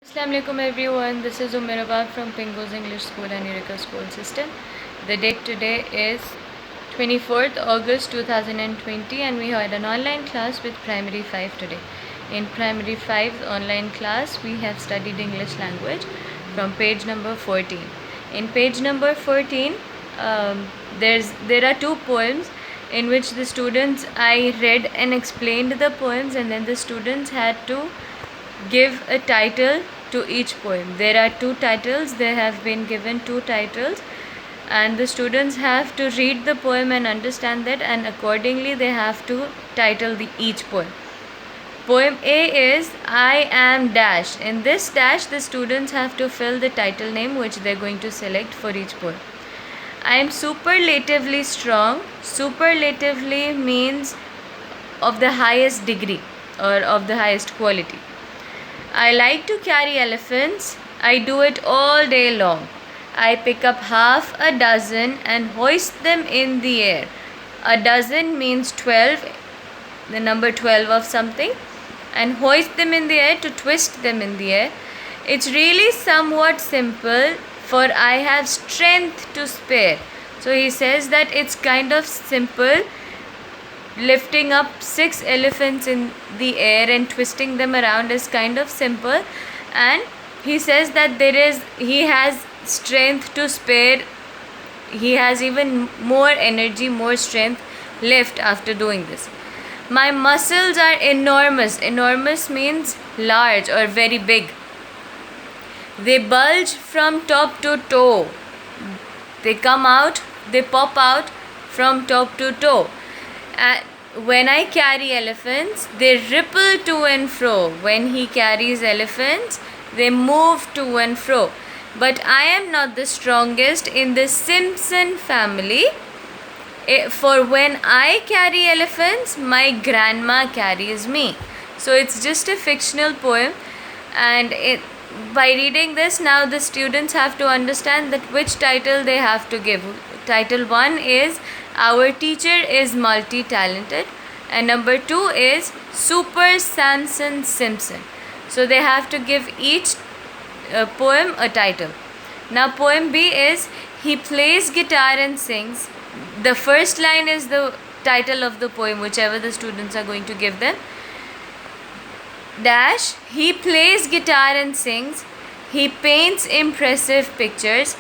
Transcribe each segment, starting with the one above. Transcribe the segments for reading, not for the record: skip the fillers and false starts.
Assalamualaikum everyone, this is Umirabad from Pingo's English School and Eureka School System. The date today is 24th August 2020 and we had an online class with Primary 5 today. In Primary 5's online class, we have studied English language from page number 14. In page number 14, there are two poems in which I read and explained the poems, and then the students had to give a title to each poem. There are two titles, they have been given two titles, and the students have to read the poem and understand that, and accordingly they have to title each poem. Poem A is I am dash. In this dash, the students have to fill the title name which they are going to select for each poem. I am superlatively strong. Superlatively means of the highest degree or of the highest quality. I like to carry elephants. I do it all day long. I pick up half a dozen and hoist them in the air. A dozen means 12, the number 12 of something, and hoist them in the air, to twist them in the air. It's really somewhat simple, for I have strength to spare. So he says that it's kind of simple. Lifting up 6 elephants in the air and twisting them around is kind of simple, and he says that he has strength to spare. He has even more energy, more strength left after doing this. My muscles are enormous. Enormous means large or very big. They bulge from top to toe. They pop out from top to toe. When I carry elephants, they ripple to and fro. When he carries elephants, they move to and fro. But I am not the strongest in the Simpson family. For when I carry elephants, my grandma carries me. So it's just a fictional poem, and by reading this, now the students have to understand that which title they have to give. Title 1 is Our Teacher is Multi-Talented, and number 2 is Super Samson Simpson. So they have to give each poem a title. Now poem B is He plays guitar and sings. The first line is the title of the poem, whichever the students are going to give them. Dash, he plays guitar and sings. He paints impressive pictures.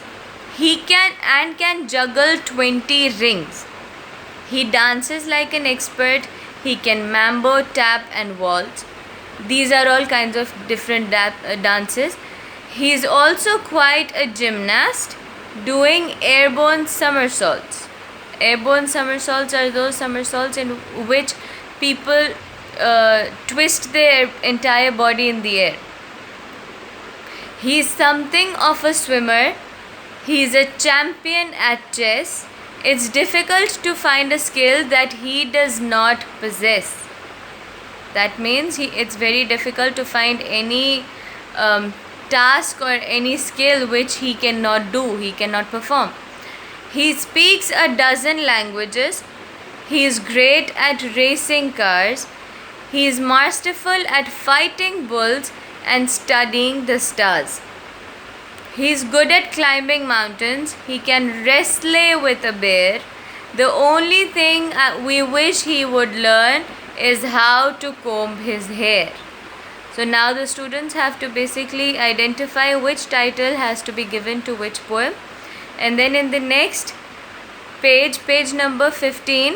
He can juggle 20 rings. He dances like an expert. He can mambo, tap and waltz. These are all kinds of different dances. He is also quite a gymnast, doing airborne somersaults. Airborne somersaults are those somersaults in which people twist their entire body in the air. He is something of a swimmer. He is a champion at chess. It's difficult to find a skill that he does not possess. That means it's very difficult to find any task or any skill which he cannot do, he cannot perform. He speaks a dozen languages. He is great at racing cars. He is masterful at fighting bulls and studying the stars. He is good at climbing mountains. He can wrestle with a bear. The only thing we wish he would learn is how to comb his hair. So now the students have to basically identify which title has to be given to which poem. And then in the next page number 15,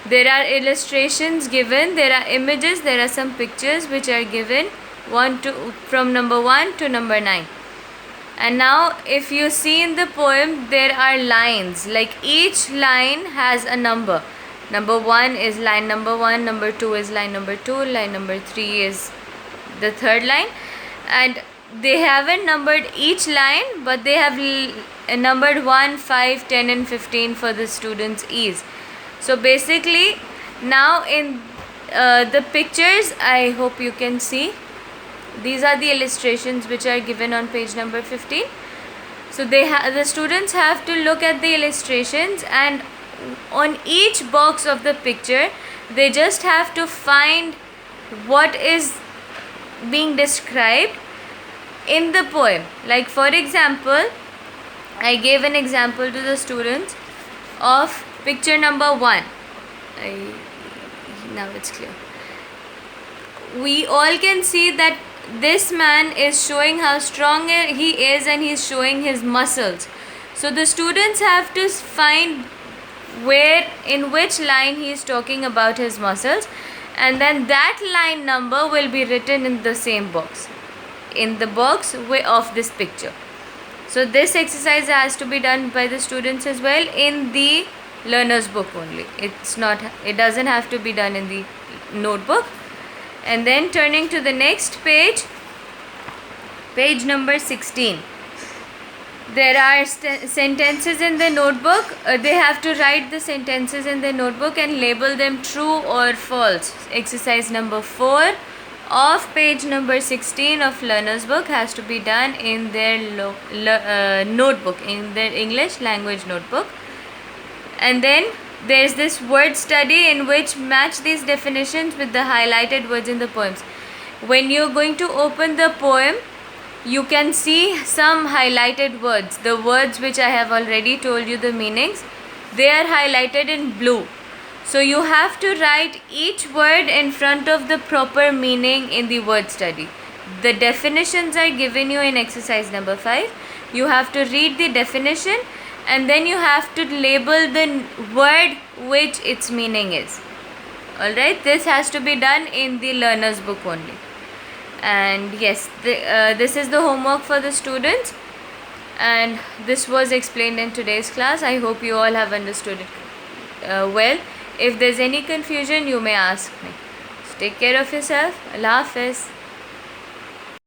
there are illustrations given, there are images, there are some pictures which are given from number 1 to number 9. And now if you see in the poem, there are lines, like each line has a number. Number 1 is line number 1, number 2 is line number 2, line number 3 is the third line, and they haven't numbered each line, but they have numbered 1, 5, 10 and 15 for the students' ease. So basically now in the pictures, I hope you can see, these are the illustrations which are given on page number 15. So the students have to look at the illustrations, and on each box of the picture they just have to find what is being described in the poem. Like for example, I gave an example to the students of picture number 1. Now it's clear. We all can see that this man is showing how strong he is, and he's showing his muscles. So the students have to find in which line he is talking about his muscles, and then that line number will be written in the same box, in the box of this picture. So this exercise has to be done by the students as well in the learner's book only. It doesn't have to be done in the notebook. And then turning to the next page, page number 16. There are sentences in the notebook. They have to write the sentences in the notebook and label them true or false. Exercise number 4 of page number 16 of learner's book has to be done in their notebook, in their English language notebook. And then there's this word study in which match these definitions with the highlighted words in the poems. When you're going to open the poem, you can see some highlighted words. The words which I have already told you the meanings, they are highlighted in blue. So you have to write each word in front of the proper meaning in the word study. The definitions are given you in exercise number 5. You have to read the definition, and then you have to label the word which its meaning is. Alright, this has to be done in the learner's book only. And yes, this is the homework for the students, and this was explained in today's class. I hope you all have understood it well. If there's any confusion, you may ask me. So take care of yourself. Allah Hafiz.